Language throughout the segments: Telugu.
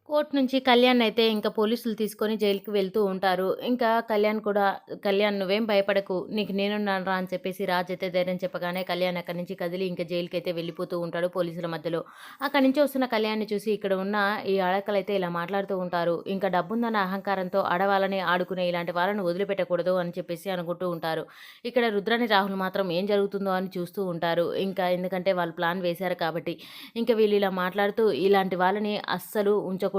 కోర్ట్ నుంచి కళ్యాణ్ అయితే ఇంకా పోలీసులు తీసుకొని జైలుకి వెళ్తూ ఉంటారు. ఇంకా కళ్యాణ్ కూడా "కళ్యాణ్ నువ్వేం భయపడకు. నీకు నేనున్నాను రా" అని చెప్పేసి రాజ్ అయితే ధైర్యం చెప్పగానే కళ్యాణ్ అక్కడి నుంచి కదిలి ఇంకా జైలుకైతే వెళ్ళిపోతూ ఉంటాడు పోలీసుల మధ్యలో. అక్కడి నుంచి వస్తున్న కళ్యాణ్‌ని చూసి ఇక్కడ ఉన్న ఈ ఆడకలైతే ఇలా మాట్లాడుతూ ఉంటారు. ఇంకా డబ్బుందన్న అహంకారంతో ఆడవాళ్ళని ఆడుకునే ఇలాంటి వాళ్ళని వదిలిపెట్టకూడదు అని చెప్పేసి అనుకుంటూ ఉంటారు. ఇక్కడ రుద్రాని, రాహుల్ మాత్రం ఏం జరుగుతుందో అని చూస్తూ ఉంటారు. ఇంకా ఎందుకంటే వాళ్ళు ప్లాన్ వేశారు కాబట్టి. ఇంకా వీళ్ళు ఇలా మాట్లాడుతూ ఇలాంటి వాళ్ళని అస్సలు ఉంచకూడదు.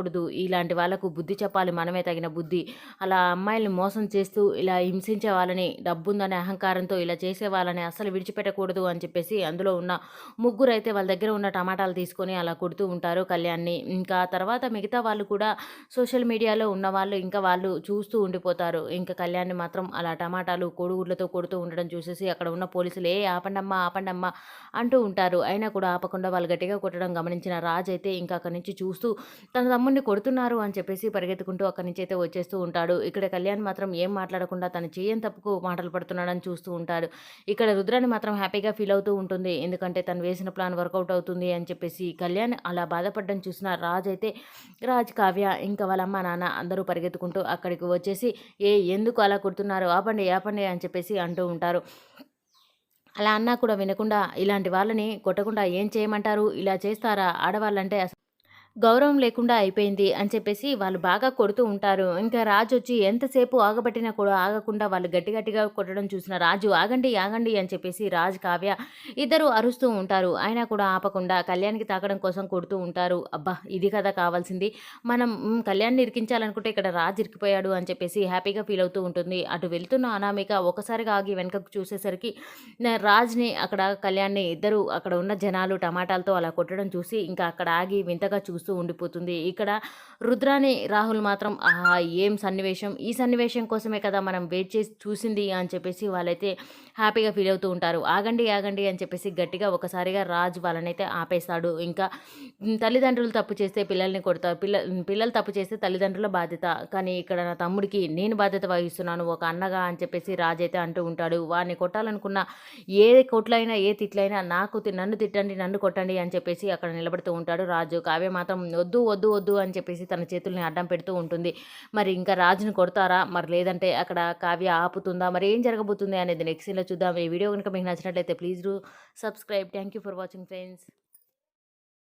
ఇలాంటి వాళ్ళకు బుద్ధి చెప్పాలి మనమే తగిన బుద్ధి. అలా అమ్మాయిల్ని మోసం చేస్తూ ఇలా హింసించే వాళ్ళని, డబ్బుందనే అహంకారంతో ఇలా చేసే వాళ్ళని అస్సలు విడిచిపెట్టకూడదు అని చెప్పేసి అందులో ఉన్న ముగ్గురైతే వాళ్ళ దగ్గర ఉన్న టమాటాలు తీసుకొని అలా కొడుతూ ఉంటారు కళ్యాణ్‌ని. ఇంకా తర్వాత మిగతా వాళ్ళు కూడా సోషల్ మీడియాలో ఉన్నవాళ్ళు ఇంకా వాళ్ళు చూస్తూ ఉండిపోతారు. ఇంకా కళ్యాణ్‌ని మాత్రం అలా టమాటాలు, కోడిగుడ్లతో కొడుతూ ఉండడం చూసేసి అక్కడ ఉన్న పోలీసులు "ఏయ్! ఆపండమ్మా, ఆపండమ్మా" అంటూ ఉంటారు. అయినా కూడా ఆపకుండా వాళ్ళు గట్టిగా కొట్టడం గమనించిన రాజ్ అయితే ఇంకా అక్కడి నుంచి చూస్తూ తన తమ్ముడిని కొడుతున్నారు అని చెప్పేసి పరిగెత్తుకుంటూ అక్కడి నుంచి అయితే వచ్చేస్తూ ఉంటాడు. ఇక్కడ కళ్యాణ్ మాత్రం ఏం మాట్లాడకుండా తను చేయని తప్పుకు మాటలు పడుతున్నాడని చూస్తూ ఉంటాడు. ఇక్కడ రుద్రాని మాత్రం హ్యాపీగా ఫీల్ అవుతూ ఉంటుంది. ఎందుకంటే తను వేసిన ప్లాన్ వర్కౌట్ అవుతుంది అని చెప్పేసి. కళ్యాణ్ అలా బాధపడడం చూసిన రాజ్ అయితే కావ్య ఇంకా వాళ్ళ అమ్మ, నాన్న అందరూ పరిగెత్తుకుంటూ అక్కడికి వచ్చేసి ఎందుకు అలా కొడుతున్నారు? ఆపండి, ఆపండి" అని చెప్పేసి అంటూ ఉంటారు. అలా అన్నా కూడా వినకుండా ఇలాంటి వాళ్ళని కొట్టకుండా ఏం చేయమంటారు? ఇలా చేస్తారా? ఆడవాళ్ళంటే గౌరవం లేకుండా అయిపోయింది అని చెప్పేసి వాళ్ళు బాగా కొడుతూ ఉంటారు. ఇంకా రాజొచ్చి ఎంతసేపు ఆగబట్టినా కూడా ఆగకుండా వాళ్ళు గట్టి గట్టిగా కొట్టడం చూసిన రాజు "ఆగండి, ఆగండి" అని చెప్పేసి రాజ్, కావ్య ఇద్దరు అరుస్తూ ఉంటారు. అయినా కూడా ఆపకుండా కళ్యాణ్‌కి తాకడం కోసం కొడుతూ ఉంటారు. అబ్బా! ఇది కదా కావాల్సింది. మనం కళ్యాణ్‌ని ఇరికించాలనుకుంటే ఇక్కడ రాజ్ ఇరికిపోయాడు అని చెప్పేసి హ్యాపీగా ఫీల్ అవుతూ ఉంటుంది. అటు వెళ్తున్న అనామిక ఒక్కసారిగా ఆగి వెనకకు చూసేసరికి రాజ్‌ని అక్కడ కళ్యాణ్‌ని ఇద్దరు అక్కడ ఉన్న జనాలు టమాటాలతో అలా కొట్టడం చూసి ఇంకా అక్కడ ఆగి వింతగా చూస్తూ ఉండిపోతుంది. ఇక్కడ రుద్రాని, రాహుల్ మాత్రం ఆహా! ఏం సన్నివేశం. ఈ సన్నివేశం కోసమే కదా మనం వెయిట్ చేసి చూసింది అని చెప్పేసి వాళ్ళైతే హ్యాపీగా ఫీల్ అవుతూ ఉంటారు. ఆగండి, ఆగండి అని చెప్పేసి గట్టిగా ఒకసారిగా రాజ్ వాళ్ళనైతే ఆపేస్తాడు. ఇంకా తల్లిదండ్రులు తప్పు చేస్తే పిల్లల్ని కొడతారు. పిల్లలు తప్పు చేస్తే తల్లిదండ్రుల బాధ్యత. కానీ ఇక్కడ నా తమ్ముడికి నేను బాధ్యత వహిస్తున్నాను ఒక అన్నగా అని చెప్పేసి రాజ్ అయితే అంటూ ఉంటాడు. వాడిని కొట్టాలనుకున్న ఏ కొట్లైనా, ఏ తిట్లైనా నన్ను తిట్టండి, నన్ను కొట్టండి అని చెప్పేసి అక్కడ నిలబడుతూ ఉంటాడు రాజు. కావ్య మాత్రం వద్దు, వద్దు, వద్దు అని చెప్పేసి తన చేతుల్ని అడ్డం పెడుతూ ఉంటుంది. మరి ఇంకా రాజుని కొడతారా? మరి లేదంటే అక్కడ కావ్య ఆపుతుందా? మరి ఏం జరగబోతుంది అనేది నెక్స్ట్ సీన్‌లో చూద్దాం. ఈ వీడియో గనుక మీకు నచ్చినట్లయితే please do subscribe. Thank you for watching friends.